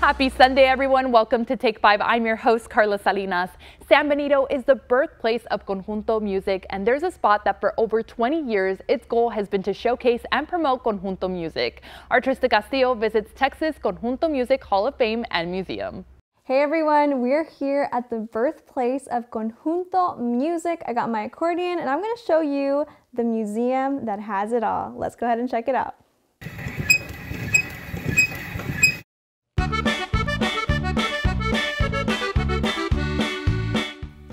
Happy Sunday, everyone. Welcome to Take 5. I'm your host, Carla Salinas. San Benito is the birthplace of conjunto music, and there's a spot that for over 20 years, its goal has been to showcase and promote conjunto music. Our Trista Castillo visits Texas Conjunto Music Hall of Fame and Museum. Hey everyone, we're here at the birthplace of conjunto music. I got my accordion and I'm going to show you the museum that has it all. Let's go ahead and check it out.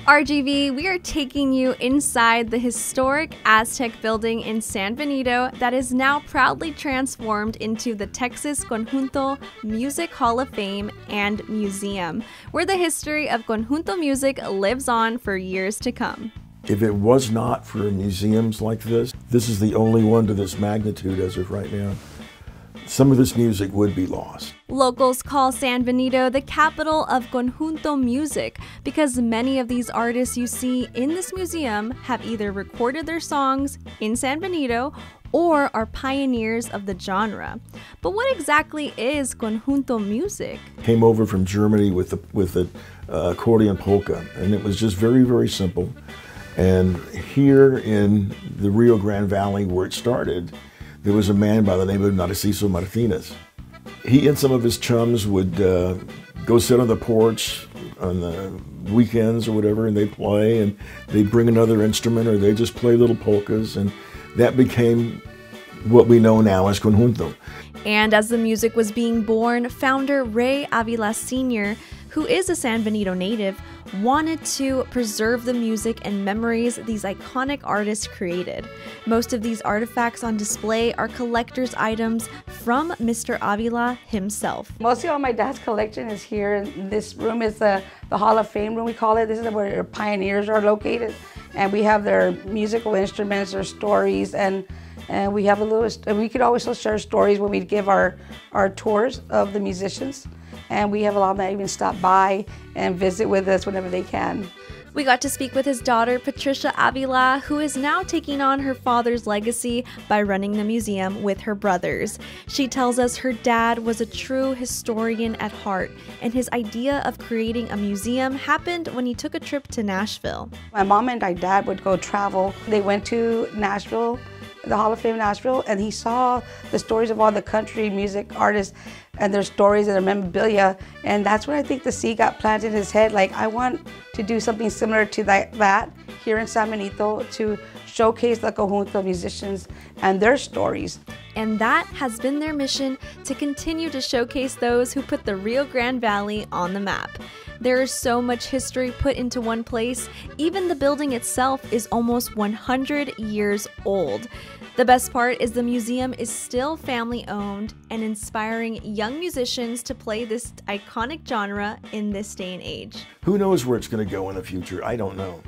RGV, we are taking you inside the historic Aztec building in San Benito that is now proudly transformed into the Texas Conjunto Music Hall of Fame and Museum, where the history of conjunto music lives on for years to come. If it was not for museums like this is the only one to this magnitude as of right now. Some of this music would be lost. Locals call San Benito the capital of conjunto music because many of these artists you see in this museum have either recorded their songs in San Benito or are pioneers of the genre. But what exactly is conjunto music? Came over from Germany with the accordion polka, and it was just very, very simple. And here in the Rio Grande Valley where it started, there was a man by the name of Narciso Martinez. He and some of his chums would go sit on the porch on the weekends or whatever, and they'd play, and they'd bring another instrument, or they'd just play little polkas, and that became what we know now as conjunto. And as the music was being born, founder Ray Avila Sr., who is a San Benito native, wanted to preserve the music and memories these iconic artists created. Most of these artifacts on display are collector's items from Mr. Avila himself. Mostly all my dad's collection is here. This room is the Hall of Fame room, we call it. This is where pioneers are located. And we have their musical instruments, their stories, and we have a little, we could always share stories when we give our tours of the musicians. And we have a lot of them that even stop by and visit with us whenever they can. We got to speak with his daughter, Patricia Avila, who is now taking on her father's legacy by running the museum with her brothers. She tells us her dad was a true historian at heart, and his idea of creating a museum happened when he took a trip to Nashville. My mom and my dad would go travel. They went to Nashville, the Hall of Fame in Nashville, and he saw the stories of all the country music artists and their stories and their memorabilia, and that's when I think the seed got planted in his head, like I want to do something similar to that here in San Benito to showcase the conjunto musicians and their stories. And that has been their mission, to continue to showcase those who put the Rio Grande Valley on the map. There is so much history put into one place. Even the building itself is almost 100 years old. The best part is the museum is still family owned and inspiring young musicians to play this iconic genre in this day and age. Who knows where it's going to go in the future? I don't know.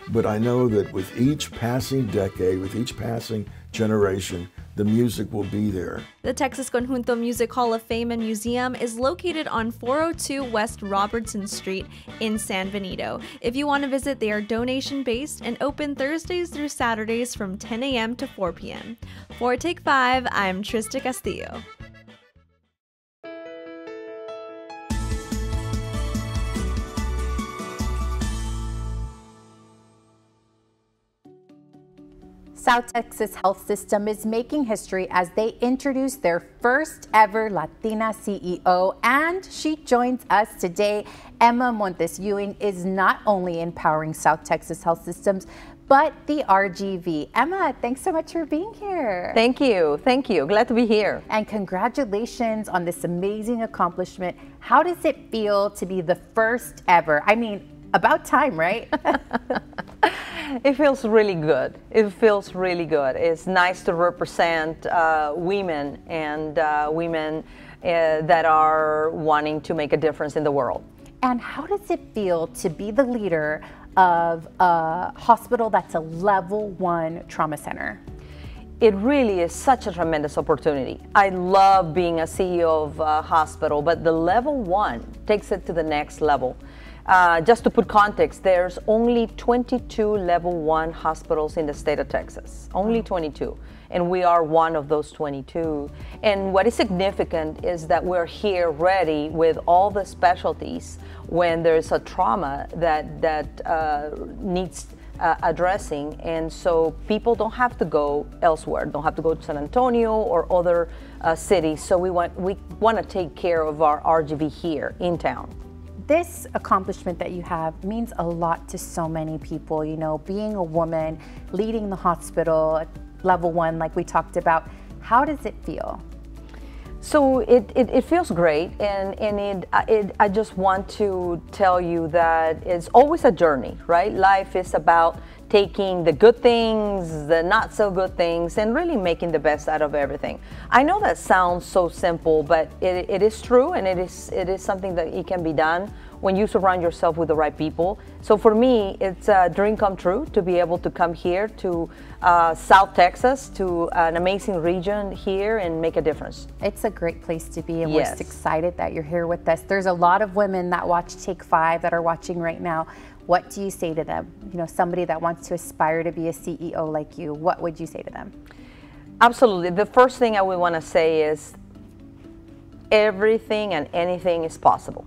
But I know that with each passing decade, with each passing generation, the music will be there. The Texas Conjunto Music Hall of Fame and Museum is located on 402 West Robertson Street in San Benito. If you want to visit, they are donation-based and open Thursdays through Saturdays from 10 a.m. to 4 p.m. For Take 5, I'm Trista Castillo. South Texas Health System is making history as they introduce their first ever Latina CEO, and she joins us today. Emma Montes Ewing is not only empowering South Texas Health Systems, but the RGV. Emma, thanks so much for being here. Thank you. Thank you. Glad to be here. And congratulations on this amazing accomplishment. How does it feel to be the first ever? I mean, about time, right? It feels really good. It feels really good. It's nice to represent women and women that are wanting to make a difference in the world. And how does it feel to be the leader of a hospital that's a level 1 trauma center? It really is such a tremendous opportunity. I love being a CEO of a hospital, but the level 1 takes it to the next level. Just to put context, there's only 22 level 1 hospitals in the state of Texas, only 22. And we are one of those 22. And what is significant is that we're here ready with all the specialties when there's a trauma that needs addressing. And so people don't have to go elsewhere, don't have to go to San Antonio or other cities. So we want to take care of our RGV here in town. This accomplishment that you have means a lot to so many people. You know, being a woman, leading the hospital at level 1, like we talked about. How does it feel? So it feels great, and I just want to tell you that it's always a journey, right? Life is about taking the good things, the not so good things, and really making the best out of everything. I know that sounds so simple, but it is true, and it is something that it can be done when you surround yourself with the right people. So for me, it's a dream come true to be able to come here to South Texas, to an amazing region here, and make a difference. It's a great place to be, and Yes. we're just excited that you're here with us. There's a lot of women that watch Take 5 that are watching right now. What do you say to them? You know, somebody that wants to aspire to be a CEO like you, what would you say to them? Absolutely. The first thing I would want to say is everything and anything is possible.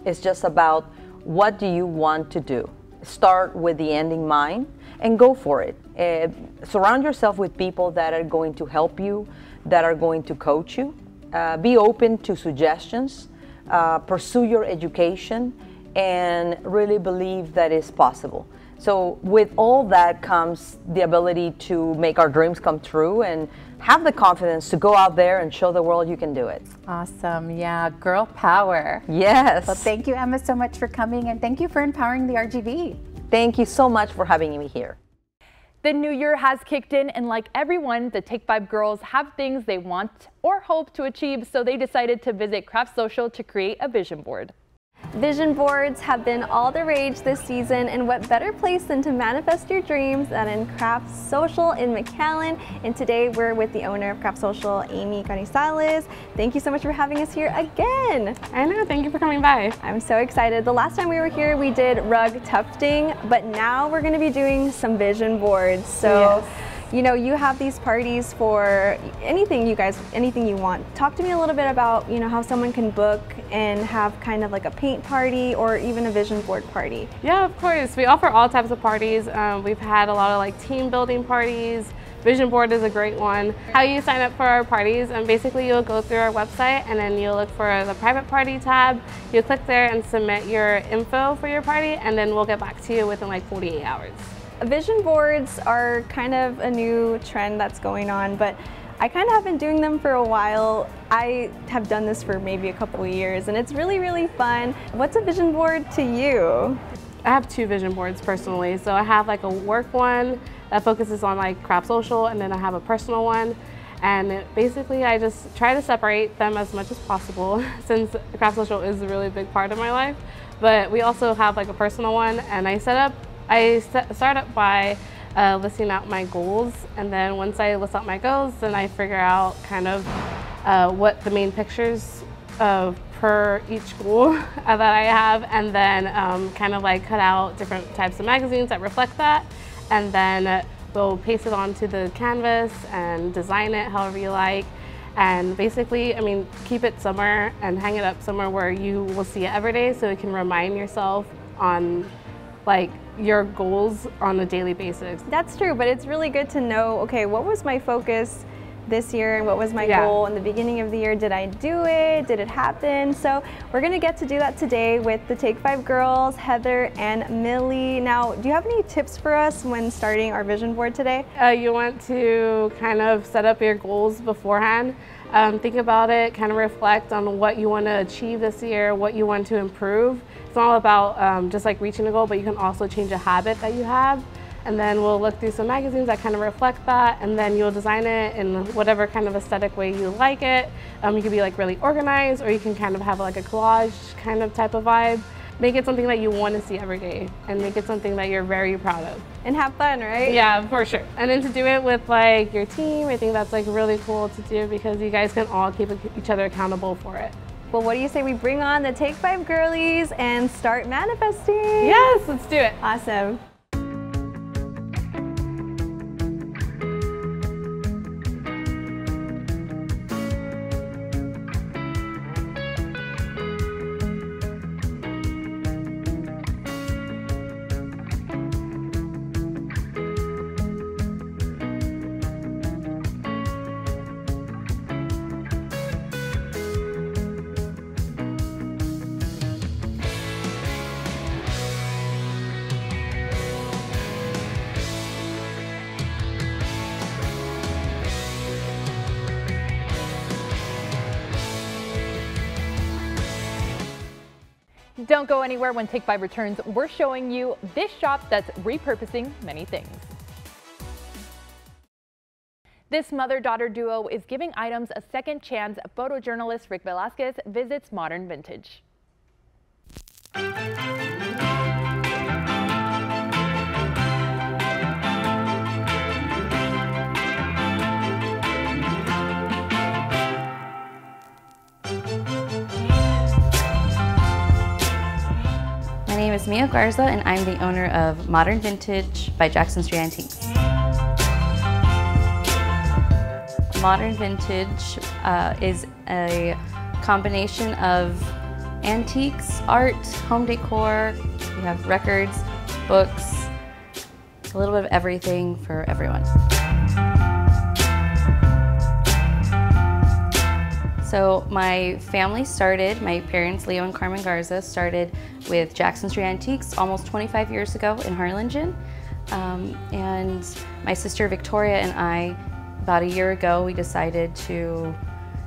It's just about what do you want to do. Start with the end in mind and go for it. Surround yourself with people that are going to help you, that are going to coach you. Be open to suggestions. Pursue your education, and really believe that it's possible. So with all that comes the ability to make our dreams come true and have the confidence to go out there and show the world you can do it. Awesome. Yeah, girl power. Yes. Well, thank you, Emma, so much for coming, and thank you for empowering the RGV. Thank you so much for having me here. The new year has kicked in, and like everyone, the Take 5 girls have things they want or hope to achieve, so they decided to visit Craft Social to create a vision board. Vision boards have been all the rage this season, and what better place than to manifest your dreams than in Craft Social in McAllen. And today we're with the owner of Craft Social, Amy Canizales. Thank you so much for having us here again. I know, thank you for coming by. I'm so excited. The last time we were here, we did rug tufting, but now we're going to be doing some vision boards. So. Yes. You know, you have these parties for anything anything you want. Talk to me a little bit about, you know, how someone can book and have kind of like a paint party or even a vision board party. Yeah, of course. We offer all types of parties. We've had a lot of like team building parties. Vision board is a great one. How you sign up for our parties, basically you'll go through our website and then you'll look for the private party tab. You'll click there and submit your info for your party, and then we'll get back to you within like 48 hours. Vision boards are kind of a new trend that's going on, but I kind of have been doing them for a while. I have done this for maybe a couple of years, and it's really, really fun. What's a vision board to you? I have 2 vision boards personally. So I have like a work one that focuses on like Craft Social, and then I have a personal one. And basically I just try to separate them as much as possible since Craft Social is a really big part of my life. But we also have like a personal one, and I start up by listing out my goals, and then once I list out my goals, then I figure out kind of what the main pictures per each goal that I have, and then kind of like cut out different types of magazines that reflect that, and then we'll paste it onto the canvas and design it however you like. And basically, keep it somewhere and hang it up somewhere where you will see it every day, so you can remind yourself on like your goals on a daily basis. That's true, but it's really good to know, okay, what was my focus this year and what was my goal in the beginning of the year? Did I do it? Did it happen? So we're gonna get to do that today with the Take 5 girls, Heather and Millie. Now, do you have any tips for us when starting our vision board today? You want to kind of set up your goals beforehand. Think about it, kind of reflect on what you want to achieve this year, what you want to improve. It's all about just like reaching a goal, but you can also change a habit that you have. And then we'll look through some magazines that kind of reflect that, and then you'll design it in whatever kind of aesthetic way you like it. You can be like really organized, or you can kind of have like a collage kind of type of vibe. Make it something that you want to see every day, and make it something that you're very proud of. And have fun, right? Yeah, for sure. And then to do it with like your team, I think that's like really cool to do because you guys can all keep each other accountable for it. Well, what do you say we bring on the Take 5 girlies and start manifesting? Yes, let's do it. Awesome. Don't go anywhere. When Take 5 returns, we're showing you this shop that's repurposing many things. This mother-daughter duo is giving items a second chance. Photojournalist Rick Velasquez visits Modern Vintage. My name is Mia Garza and I'm the owner of Modern Vintage by Jackson Street Antiques. Modern Vintage is a combination of antiques, art, home decor. We have records, books, a little bit of everything for everyone. So my family started, my parents, Leo and Carmen Garza, started with Jackson Street Antiques almost 25 years ago in Harlingen. And my sister Victoria and I, about a year ago, we decided to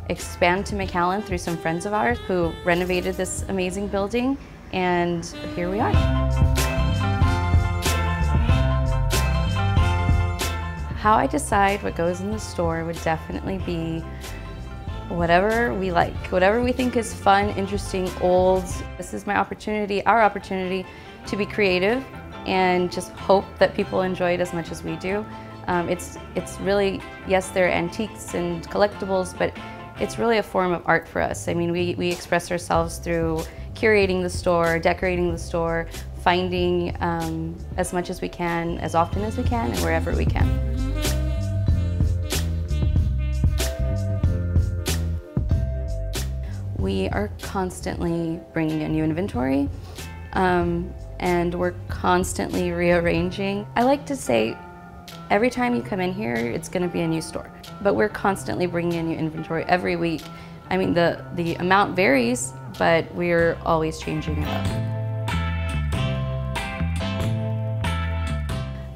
expand to McAllen through some friends of ours who renovated this amazing building, and here we are. How I decide what goes in the store would definitely be whatever we like, whatever we think is fun, interesting, old. This is my opportunity, our opportunity to be creative and just hope that people enjoy it as much as we do. It's really, yes, they're antiques and collectibles, but it's really a form of art for us. I mean, we express ourselves through curating the store, decorating the store, finding as much as we can, as often as we can, and wherever we can. We are constantly bringing in new inventory, and we're constantly rearranging. I like to say every time you come in here, it's going to be a new store, but we're constantly bringing in new inventory every week. I mean, the amount varies, but we're always changing it up.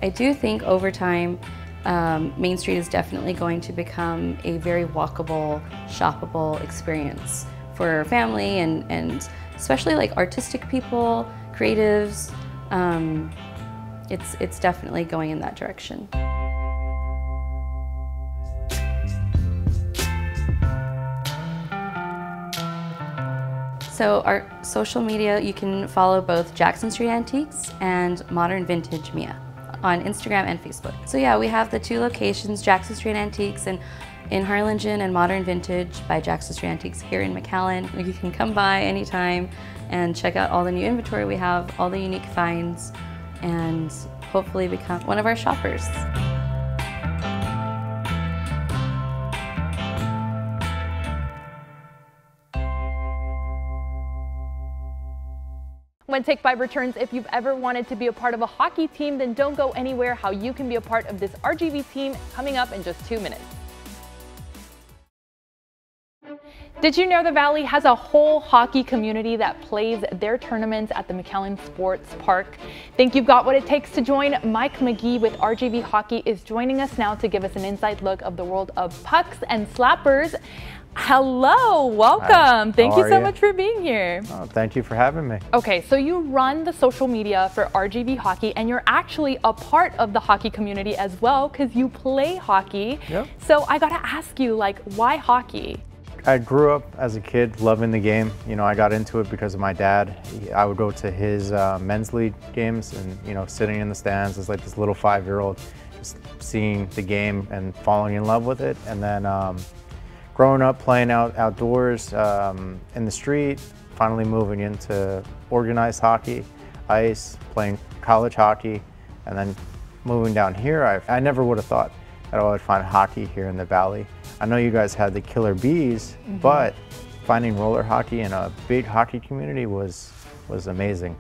I do think over time, Main Street is definitely going to become a very walkable, shoppable experience for family and especially like artistic people, creatives. It's definitely going in that direction. So our social media, you can follow both Jackson Street Antiques and Modern Vintage Mia on Instagram and Facebook. So yeah, we have the two locations, Jackson Street Antiques and in Harlingen, and Modern Vintage by Jackson Street Antiques here in McAllen. You can come by anytime and check out all the new inventory we have, all the unique finds, and hopefully become one of our shoppers. When Take 5 returns, if you've ever wanted to be a part of a hockey team, then don't go anywhere. How you can be a part of this RGV team coming up in just 2 minutes. Did you know the Valley has a whole hockey community that plays their tournaments at the McAllen Sports Park? Think you've got what it takes to join? Mike McGee with RGV Hockey is joining us now to give us an inside look of the world of pucks and slappers. Hello, welcome. Hi. Thank you so much for being here. Oh, thank you for having me. Okay, so you run the social media for RGV Hockey, and you're actually a part of the hockey community as well because you play hockey. Yep. So I gotta ask you, like, why hockey? I grew up as a kid loving the game. You know, I got into it because of my dad. I would go to his men's league games and, you know, sitting in the stands as like this little 5-year-old, just seeing the game and falling in love with it. And then growing up playing outdoors in the street, finally moving into organized hockey, ice, playing college hockey, and then moving down here, I never would have thought that I would find hockey here in the Valley. I know you guys had the Killer Bees, but finding roller hockey in a big hockey community was amazing.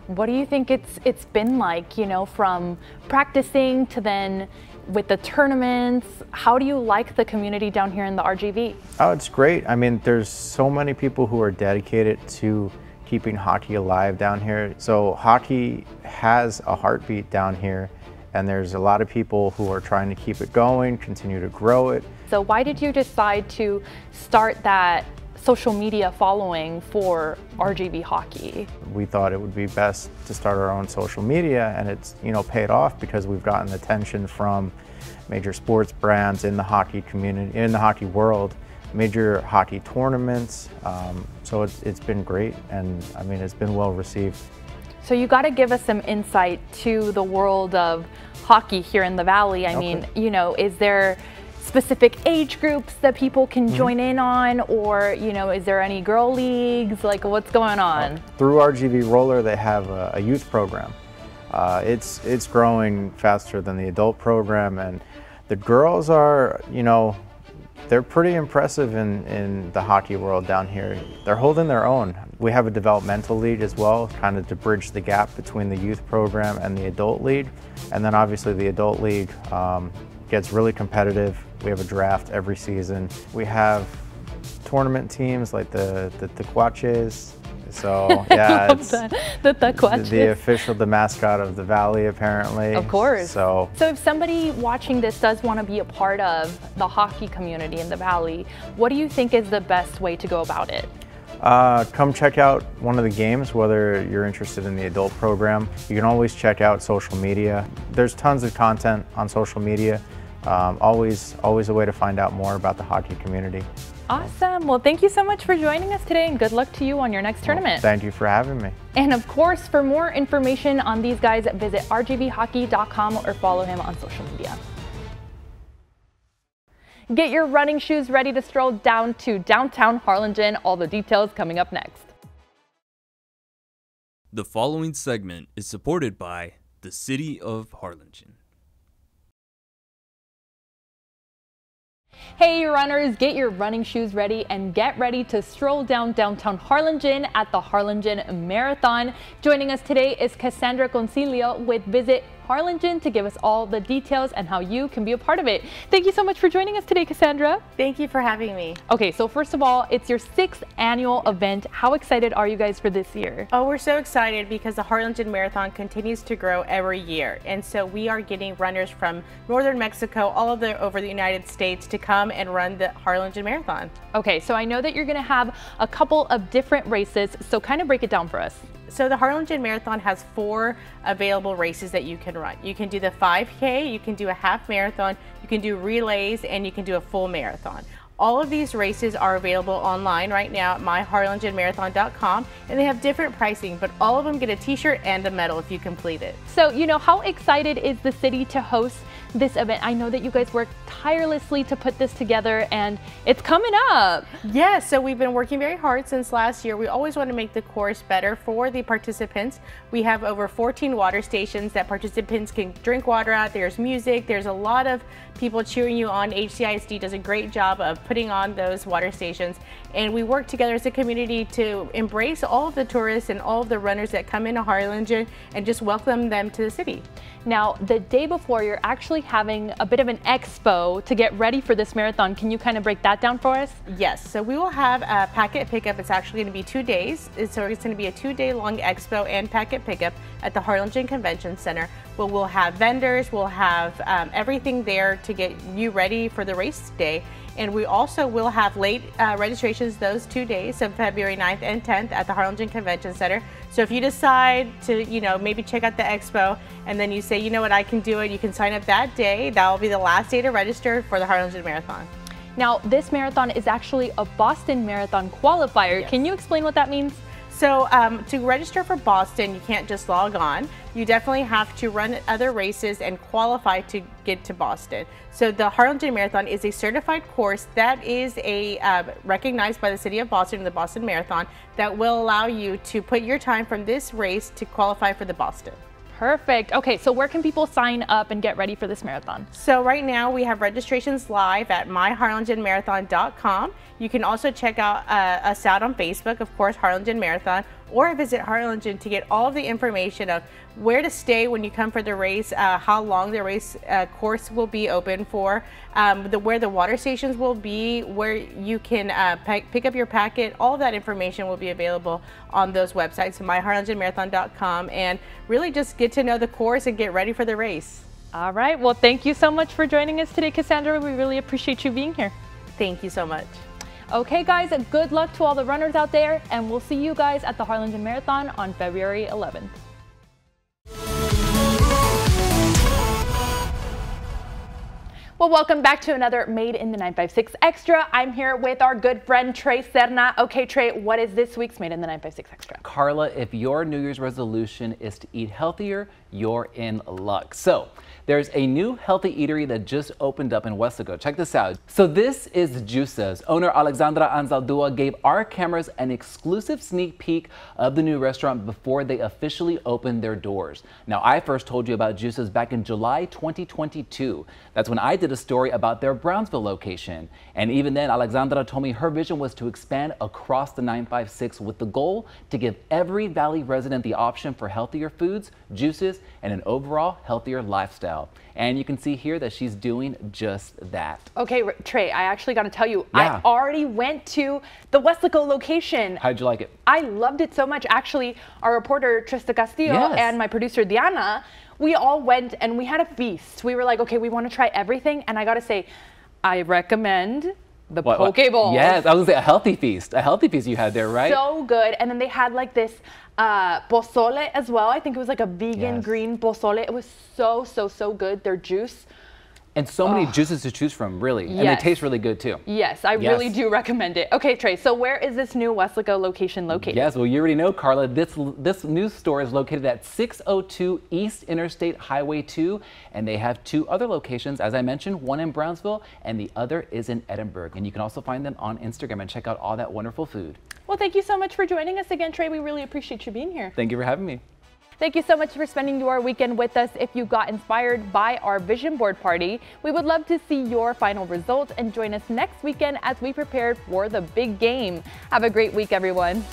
What do you think it's been like, you know, from practicing to then with the tournaments? How do you like the community down here in the RGV? Oh, it's great. I mean, there's so many people who are dedicated to keeping hockey alive down here. So hockey has a heartbeat down here, and there's a lot of people who are trying to keep it going, continue to grow it. So why did you decide to start that social media following for RGV hockey? We thought it would be best to start our own social media, and it's, you know, paid off because we've gotten attention from major sports brands in the hockey community, in the hockey world, major hockey tournaments. So it's been great, and I mean, it's been well received. So you got to give us some insight to the world of hockey here in the Valley. I mean, you know, is there specific age groups that people can join in on, or, you know, is there any girl leagues? Like, what's going on? Through RGV Roller, they have a youth program. It's growing faster than the adult program, and the girls are, you know, they're pretty impressive in the hockey world down here. They're holding their own. We have a developmental league as well, kind of to bridge the gap between the youth program and the adult league. And then obviously the adult league gets really competitive. We have a draft every season. We have tournament teams like the Tecuaches. So yeah, it's the mascot of the Valley, apparently. Of course. So if somebody watching this does want to be a part of the hockey community in the Valley, what do you think is the best way to go about it? Come check out one of the games, whether you're interested in the adult program. You can always check out social media. There's tons of content on social media. Always a way to find out more about the hockey community. Awesome. Well, thank you so much for joining us today, and good luck to you on your next tournament. Thank you for having me. And of course, for more information on these guys, visit rgvhockey.com or follow him on social media. Get your running shoes ready to stroll down to downtown Harlingen. All the details coming up next. The following segment is supported by the City of Harlingen. Hey runners, get your running shoes ready and get ready to stroll down downtown Harlingen at the Harlingen Marathon. Joining us today is Cassandra Concilio with Visit Harlingen to give us all the details and how you can be a part of it. Thank you so much for joining us today, Cassandra. Thank you for having me. Okay, so first of all, it's your 6th annual event. How excited are you guys for this year? Oh, we're so excited because the Harlingen Marathon continues to grow every year. And so we are getting runners from northern Mexico, all over the United States to come and run the Harlingen Marathon. Okay, so I know that you're gonna have a couple of different races, so kind of break it down for us. So the Harlingen Marathon has 4 available races that you can run. You can do the 5K, you can do a half marathon, you can do relays, and you can do a full marathon. All of these races are available online right now at myharlingenmarathon.com, and they have different pricing, but all of them get a t-shirt and a medal if you complete it. So, you know, how excited is the city to host this event? I know that you guys worked tirelessly to put this together, and it's coming up. Yes, so we've been working very hard since last year. We always want to make the course better for the participants. We have over 14 water stations that participants can drink water at. There's music, there's a lot of people cheering you on. HCISD does a great job of putting on those water stations, and we work together as a community to embrace all of the tourists and all of the runners that come into Harlingen and just welcome them to the city. Now, the day before, you're actually having a bit of an expo to get ready for this marathon. Can you kind of break that down for us? Yes, so we will have a packet pickup. It's actually going to be 2 days. So it's going to be a 2-day-long expo and packet pickup at the Harlingen Convention Center. Where we'll have vendors, we'll have everything there to get you ready for the race day. And we also will have late registrations those 2 days, so February 9th and 10th at the Harlingen Convention Center. So if you decide to, you know, maybe check out the expo and then you say, you know what, I can do it, you can sign up that day. That will be the last day to register for the Harlingen Marathon. Now, this marathon is actually a Boston Marathon qualifier. Yes. Can you explain what that means? So to register for Boston, you can't just log on. You definitely have to run other races and qualify to get to Boston. So the Harlingen Marathon is a certified course that is recognized by the City of Boston and the Boston Marathon that will allow you to put your time from this race to qualify for the Boston. Perfect. Okay, so where can people sign up and get ready for this marathon? So right now we have registrations live at myharlingenmarathon.com. You can also check out us out on Facebook, of course, Harlingen Marathon, or visit Harlingen to get all of the information of where to stay when you come for the race, how long the race course will be open for, where the water stations will be, where you can pick up your packet. All of that information will be available on those websites, myharlingenmarathon.com, and really just get to know the course and get ready for the race. All right. Well, thank you so much for joining us today, Cassandra. We really appreciate you being here. Thank you so much. Okay, guys, good luck to all the runners out there, and we'll see you guys at the Harlingen Marathon on February 11th. Well, welcome back to another Made in the 956 Extra. I'm here with our good friend Trey Serna. Okay, Trey, what is this week's Made in the 956 Extra? Carla, if your New Year's resolution is to eat healthier, you're in luck. So there's a new healthy eatery that just opened up in Westaco. Check this out. So this is Juices. Owner Alexandra Anzaldúa gave our cameras an exclusive sneak peek of the new restaurant before they officially opened their doors. Now, I first told you about Juices back in July 2022. That's when I did a story about their Brownsville location. And even then, Alexandra told me her vision was to expand across the 956 with the goal to give every Valley resident the option for healthier foods, juices, and an overall healthier lifestyle. And you can see here that she's doing just that. Okay, Trey, I actually got to tell you, yeah. I already went to the Westaco location. How'd you like it? I loved it so much. Actually, our reporter Trista Castillo and my producer Diana, we all went and we had a feast. We were like, okay, we want to try everything. And I got to say, I recommend the poke bowl. Yes, I was gonna say a healthy feast. A healthy feast you had there, right? So good. And then they had like this pozole as well. I think it was like a vegan green pozole. It was so good. Their juice. And so many juices to choose from, really. And they taste really good too. Yes, I really do recommend it. Okay, Trey, so where is this new Westaco location located? Yes, well, you already know, Carla. This new store is located at 602 East Interstate Highway 2. And they have two other locations, as I mentioned, one in Brownsville and the other is in Edinburgh. And you can also find them on Instagram and check out all that wonderful food. Well, thank you so much for joining us again, Trey. We really appreciate you being here. Thank you for having me. Thank you so much for spending your weekend with us. If you got inspired by our vision board party, we would love to see your final results and join us next weekend as we prepare for the big game. Have a great week, everyone.